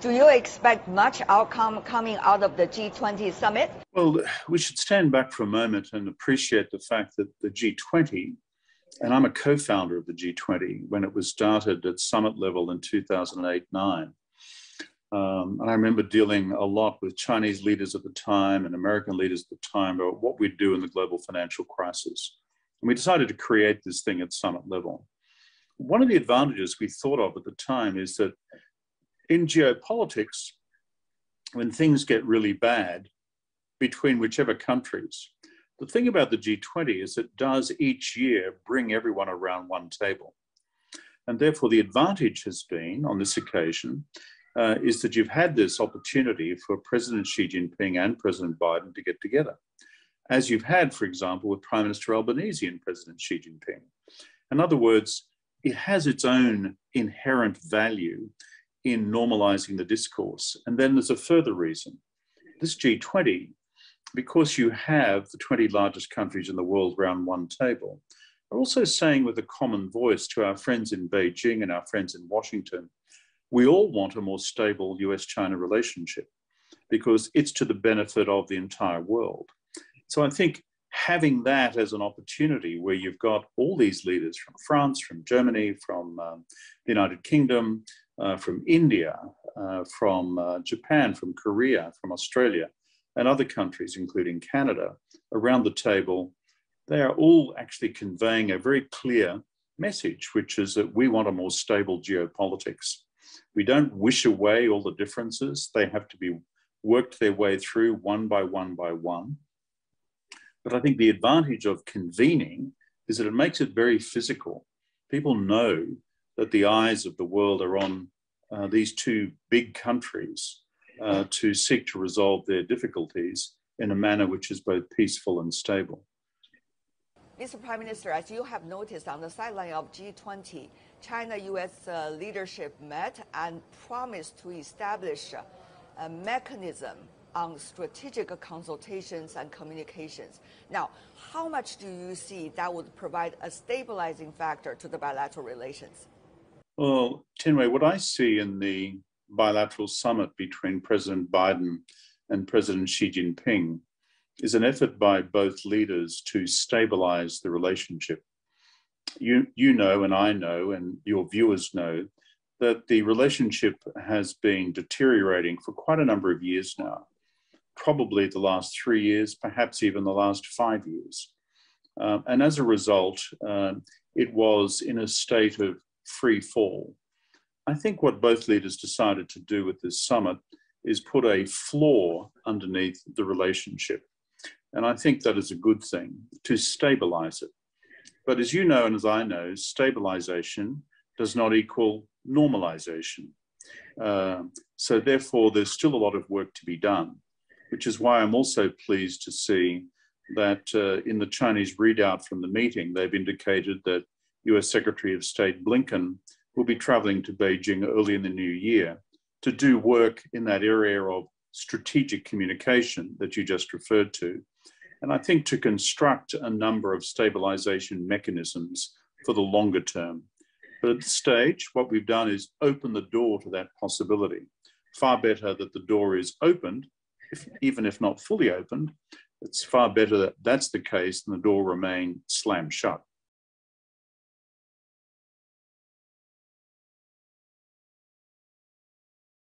Do you expect much outcome coming out of the G20 summit? Well, we should stand back for a moment and appreciate the fact that the G20, and I'm a co-founder of the G20 when it was started at summit level in 2008-9. And I remember dealing a lot with Chinese leaders at the time and American leaders at the time about what we'd do in the global financial crisis. And we decided to create this thing at summit level. One of the advantages we thought of at the time is that in geopolitics, when things get really bad between whichever countries, the thing about the G20 is it does each year bring everyone around one table. And therefore the advantage has been on this occasion is that you've had this opportunity for President Xi Jinping and President Biden to get together, as you've had, for example, with Prime Minister Albanese and President Xi Jinping. In other words, it has its own inherent value in normalizing the discourse. And then there's a further reason. This G20, because you have the 20 largest countries in the world around one table, are also saying with a common voice to our friends in Beijing and our friends in Washington, we all want a more stable US-China relationship because it's to the benefit of the entire world. So I think having that as an opportunity where you've got all these leaders from France, from Germany, from the United Kingdom, from India, from Japan, from Korea, from Australia, and other countries, including Canada, around the table, they are all actually conveying a very clear message, which is that we want a more stable geopolitics. We don't wish away all the differences. They have to be worked their way through one by one by one. But I think the advantage of convening is that it makes it very physical. People know that the eyes of the world are on these two big countries to seek to resolve their difficulties in a manner which is both peaceful and stable. Mr. Prime Minister, as you have noticed on the sideline of G20, China-U.S. leadership met and promised to establish a mechanism on strategic consultations and communications. Now, how much do you see that would provide a stabilizing factor to the bilateral relations? Well, Tian Wei, what I see in the bilateral summit between President Biden and President Xi Jinping is an effort by both leaders to stabilize the relationship. You know, and I know, and your viewers know, that the relationship has been deteriorating for quite a number of years now, probably the last 3 years, perhaps even the last 5 years. And as a result, it was in a state of free fall. I think what both leaders decided to do with this summit is put a floor underneath the relationship. And I think that is a good thing, to stabilize it. But as you know, and as I know, stabilization does not equal normalization. So therefore, there's still a lot of work to be done, which is why I'm also pleased to see that in the Chinese readout from the meeting, they've indicated that US Secretary of State Blinken will be traveling to Beijing early in the new year to do work in that area of strategic communication that you just referred to. And I think to construct a number of stabilization mechanisms for the longer term. But at this stage, what we've done is open the door to that possibility. Far better that the door is opened, even if not fully opened. It's far better that that's the case than the door remain slammed shut.